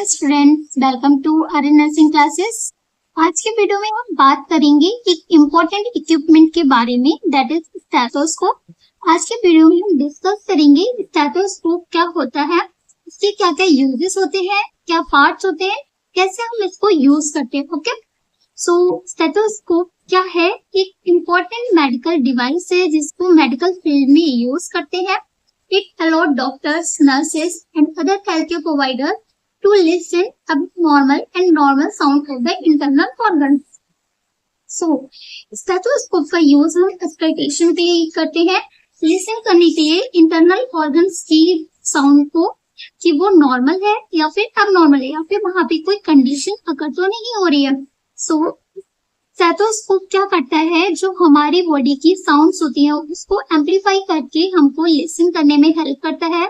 Students, welcome to Aryan nursing classes. आज के video में हम बात करेंगे एक इम्पोर्टेंट इक्विपमेंट के बारे में, दैट इज स्टेथोस्कोप। आज के वीडियो में हम डिस्कस करेंगे स्टेथोस्कोप क्या होता है, इसके क्या क्या यूजेस होते हैं, क्या पार्ट्स होते हैं, कैसे हम इसको यूज करते हैं। ओके, सो स्टेथोस्कोप क्या है? एक इम्पोर्टेंट मेडिकल डिवाइस है जिसको मेडिकल फील्ड में यूज करते हैं। It allowed doctors, nurses, and other healthcare providers to listen abnormal and normal sound of the internal organs. So, stethoscope का यूज हम एक्सप्लॉइटेशन के लिए करते हैं, लिसन करने के लिए इंटरनल ऑर्गन्स की साउंड को कि वो नॉर्मल है या फिर अबनॉर्मल है या फिर वहां पे कोई कंडीशन अगर तो नहीं हो रही है। सो स्टेथोस्कोप क्या करता है, जो हमारी बॉडी की साउंड्स होती है उसको एम्पलीफाई करके हमको लिसन करने में हेल्प करता है।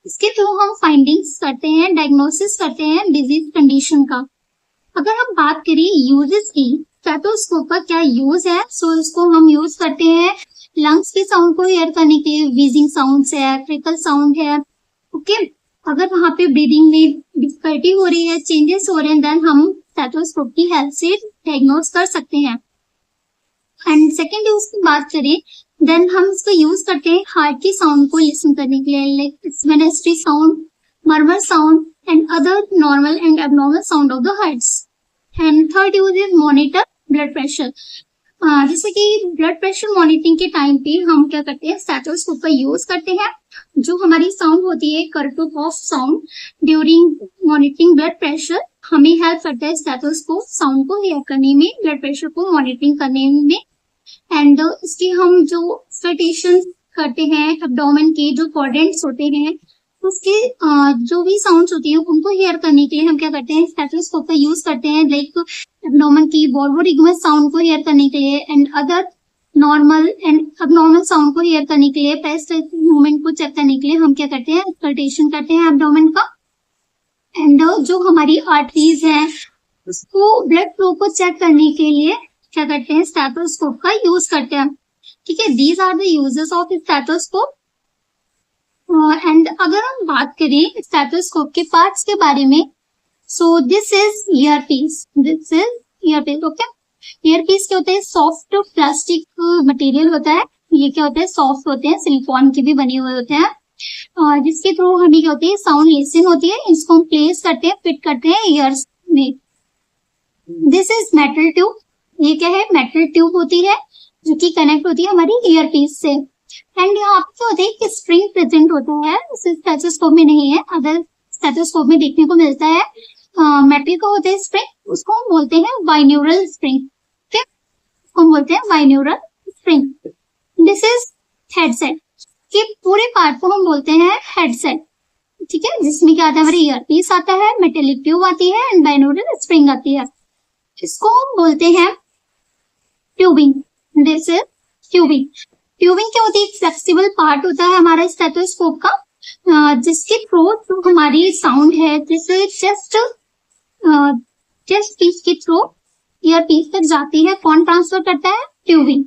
इसके थ्रू हम फाइंडिंग्स करते हैं, डायग्नोसिस करते हैं डिजीज कंडीशन का। अगर हम बात करें यूजेस की, स्टेथोस्कोप का क्या यूज है, सो इसको हम यूज करते हैं लंग्स के साउंड को हेयर करने के लिए, व्हीजिंग साउंड है, क्रिकल साउंड है। ओके, अगर वहां पे ब्रीदिंग में डिफिकल्टी हो रही है, चेंजेस हो रहे हैं, देन हम स्टेथोस्कोप की हेल्प से डायग्नोस कर सकते हैं। एंड सेकेंड यूज की बात करें, देन हम इसको यूज करते हैं हार्ट की साउंड को लिसन करने के लिए, लाइक स्वेनेस्ट्री sound, murmur sound and other normal and abnormal sound of the hearts. And third use is monitor blood pressure. जैसे कि ब्लड प्रेशर मॉनिटरिंग के टाइम पे हम क्या करते हैं, स्टेथोस्कोप का यूज करते हैं। जो हमारी साउंड होती है Korotkoff sound during monitoring blood pressure, हमें हेल्प करता है स्टेथोस्कोप साउंड को हेयर करने में, ब्लड प्रेशर को मॉनिटरिंग करने में। एंड इसके हम जो एक्सपेक्टेशन करते हैं एब्डोमेन के जो क्वाड्रेंट्स होते हैं उसके जो भी साउंड्स होती है उनको हेयर करने के लिए हम क्या करते हैं, स्टेथोस्कोप का यूज करते हैं। लाइक एब्डोमेन की बोर्बोरिगमस साउंड को हेयर करने के लिए and other normal and abnormal sound को हेयर करने के लिए, पेस्ट मूवमेंट को चेक करने के लिए हम क्या करते हैं, एक्सपल्टेशन करते हैं एब्डोमेन का। एंड जो हमारी आर्टरीज है उसको ब्लड फ्लो को चेक करने के लिए क्या करते हैं, स्टेथोस्कोप का यूज करते हैं। ठीक है, these are the uses of stethoscope. And अगर हम बात करें स्टेथोस्कोप के पार्ट्स के बारे में, so this is earpiece, this is earpiece. Okay, earpiece क्या होता है, सॉफ्ट प्लास्टिक मटेरियल होता है। ये क्या होता है, सॉफ्ट होते हैं, सिलिकॉन के भी बने हुए होते हैं, जिसके थ्रू हमें क्या होती है, साउंड लिसन होती है। इसको हम प्लेस करते हैं, फिट करते हैं ईयर्स में। This is metal tube. ये क्या है, मेटल ट्यूब होती है जो कि कनेक्ट होती है हमारी ईयरपीस से। एंड यहाँ पे क्या होता है कि स्प्रिंग प्रेजेंट होता है, स्टेथोस्कोप में नहीं है, अदर स्टेथोस्कोप में देखने को मिलता है। मेटल का होता है स्प्रिंग, उसको हम बोलते हैं बाइन्यूरल स्प्रिंग। ठीक, उसको हम बोलते हैं बाइन्यूरल स्प्रिंग। This is headset. कि पूरे पार्ट को हम बोलते हैं हेडसेट। ठीक है, जिसमें क्या आता है, हमारी ईयरपीस आता है, मेटेलिक ट्यूब आती है एंड बाइन्यूरल स्प्रिंग आती है। इसको हम बोलते हैं tubing. This is tubing. Tubing क्या होती है, फ्लेक्सिबल पार्ट होता है हमारा स्टेथोस्कोप का, जिसके थ्रू जो हमारी साउंड है, जैसे चेस्ट पीस के थ्रू ईयर पीस तक जाती है, कौन ट्रांसफर करता है, tubing.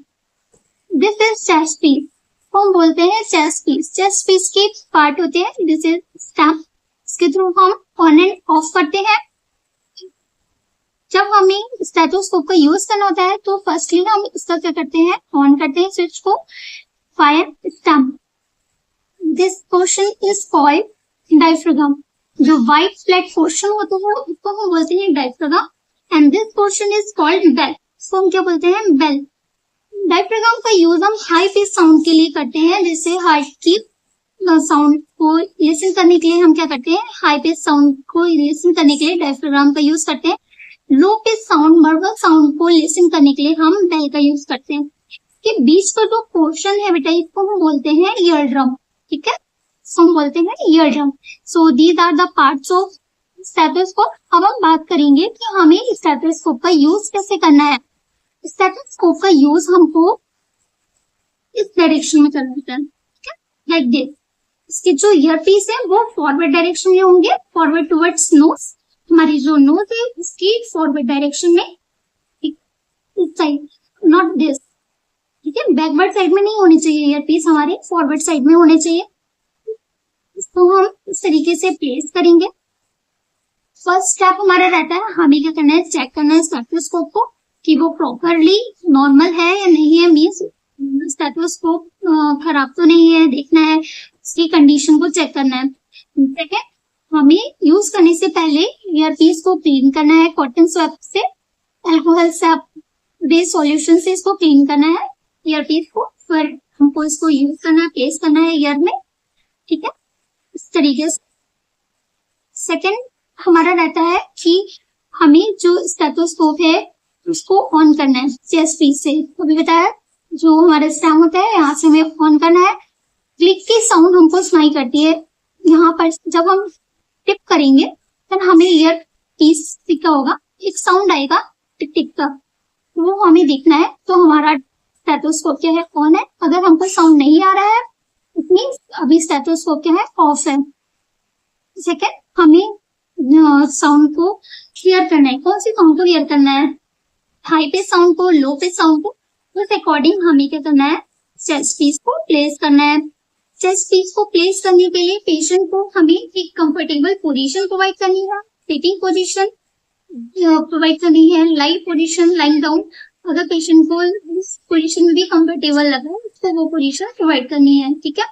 This is chest piece, हम बोलते हैं चेस्ट पीस। चेस्ट पीस के पार्ट होते हैं, दिस इज स्टैम्प, इसके थ्रू हम ऑन एंड ऑफ करते हैं। जब हमें स्टेथोस्कोप का यूज करना होता है तो फर्स्टली हम इसका क्या करते हैं, ऑन करते हैं स्विच को, fire stamp. This portion is called diaphragm. जो व्हाइट फ्लैट पोर्शन होता है उसको हम बोलते हैं diaphragm and this portion is called bell, इसको हम क्या बोलते हैं, बेल। डायफ्रागम का यूज हम हाई पिच साउंड के लिए करते हैं, जैसे हार्ट की साउंड को लिसन करने के लिए हम क्या करते हैं, हाई पिच साउंड को लिसन करने के लिए डायफ्रागम का यूज करते हैं। लो पिच साउंड, मर्मल साउंड को लिसन करने के लिए हम बेल का यूज करते हैं। के बीच का जो पोर्शन है बेटा, इसको हम बोलते हैं ईयर ड्रम। ठीक है, इसको हम बोलते हैं ear drum. So these are the parts of stethoscope. अब हम बात करेंगे कि हमें स्टेथोस्कोप का यूज कैसे करना है। स्टेथोस्कोप का यूज हमको इस डायरेक्शन में करना होता है, लाइक दिस। इसके जो ईयरपीस है वो फॉरवर्ड डायरेक्शन में होंगे, फॉरवर्ड टुवर्ड्स नोज। हमारी जो नोज है उसकी फॉरवर्ड डायरेक्शन में, इस साइड, नॉट दिस। ठीक है, बैकवर्ड साइड में नहीं होनी चाहिए ईयरपीस, हमारे फॉरवर्ड साइड में होने चाहिए। इसको हम इस तरीके से प्लेस करेंगे। फर्स्ट स्टेप हमारा रहता है, हमें क्या करना है, चेक करना है स्टेथोस्कोप को कि वो प्रॉपरली नॉर्मल है या नहीं है, मीन्स स्टेथोस्कोप खराब तो नहीं है, देखना है उसकी कंडीशन को चेक करना है। सेकेंड, हमें यूज करने से पहले ईयरपीस को क्लीन करना है कॉटन स्वैप से, अल्कोहल से बेस्ड सॉल्यूशन से इसको क्लीन करना है ईयरपीस को, फिर हमको इसको यूज करना है, प्लेस करना है ईयर में, ठीक है, इस तरीके से। सेकेंड हमारा रहता है कि हमें जो स्टेथोस्कोप है उसको ऑन करना है चेस्ट पीस से, अभी बताया जो हमारा स्टेम होता है यहाँ से हमें ऑन करना है। क्लिक की साउंड हमको सुनाई करती है, यहाँ पर जब हम टिप करेंगे तब हमें ईयर पीस से क्या होगा, एक साउंड आएगा टिक टिक का, वो हमें देखना है। तो हमारा स्टेथोस्कोप क्या है, ऑन है। अगर हमको साउंड नहीं आ रहा है मीन्स अभी स्टेथोस्कोप क्या है, ऑफ है। सेकेंड, हमें साउंड को क्लियर करना है। कौन सी साउंड को क्लियर करना है, हाई पे साउंड को, लो पे साउंड को, उस अकॉर्डिंग हमें क्या करना है, चेस्ट पीस को प्लेस करना है। चेस्ट पीस को प्लेस करने के लिए पेशेंट को हमें एक कंफर्टेबल पोजीशन प्रोवाइड करनी है, सिटिंग पोजीशन प्रोवाइड करनी है, लाइव पोजीशन, लाइंग डाउन। अगर पेशेंट को इस पोजीशन में भी कंफर्टेबल लगे तो वो पोजीशन प्रोवाइड करनी है, ठीक है।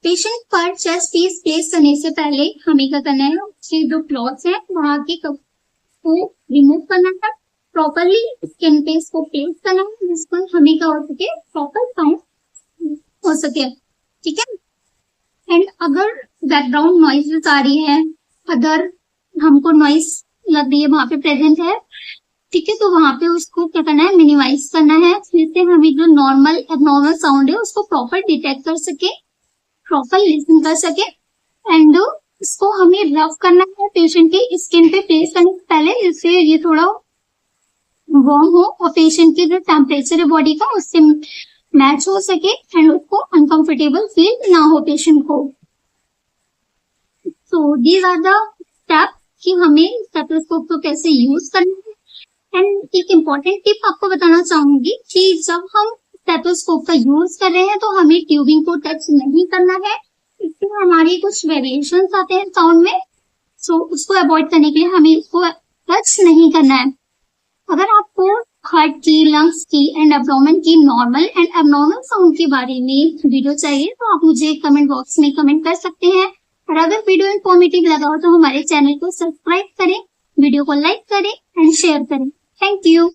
पेशेंट पर चेस्ट पीस प्लेस करने से पहले हमें क्या करना है, उसके जो क्लॉथ्स है वहां के को रिमूव करना है, प्रॉपरली स्किन पे इसको प्लेस करना है जिसको हमें क्या हो सके, प्रॉपर साउंड हो सके, ठीक है। एंड अगर बैकग्राउंड नॉइजेस आ रही है, अगर हमको नॉइज लग रही है वहां पे प्रेजेंट है, ठीक है, तो वहां पे उसको क्या करना है, मिनिमाइज करना है, जिससे हमें जो नॉर्मल एबनॉर्मल साउंड है उसको प्रॉपर डिटेक्ट कर सके, प्रॉपर लिसन कर सके। एंड इसको हमें रफ करना है पेशेंट की स्किन पे प्लेस करने से पहले, जिससे ये थोड़ा वार्म हो और पेशेंट की जो टेम्परेचर है बॉडी का उससे मैच हो सके एंड उसको अनकंफर्टेबल फील ना हो पेशेंट को। So these are the step कि हमें स्टेथोस्कोप को कैसे यूज करना है। एंड एक इम्पॉर्टेंट टिप आपको बताना चाहूंगी कि जब हम स्टेथोस्कोप का यूज कर रहे हैं तो हमें ट्यूबिंग को टच नहीं करना है, इससे हमारी कुछ वेरिएशंस आते हैं साउंड में, सो उसको अवॉइड करने के लिए हमें इसको टच नहीं करना है। अगर आपको हार्ट की, लंग्स की एंड एब्डोमेन की नॉर्मल एंड एबनॉर्मल साउंड के बारे में वीडियो चाहिए तो आप मुझे कमेंट बॉक्स में कमेंट कर सकते हैं। और अगर वीडियो इन्फॉर्मेटिव लगा हो तो हमारे चैनल को सब्सक्राइब करें, वीडियो को लाइक करें एंड शेयर करें। Thank you.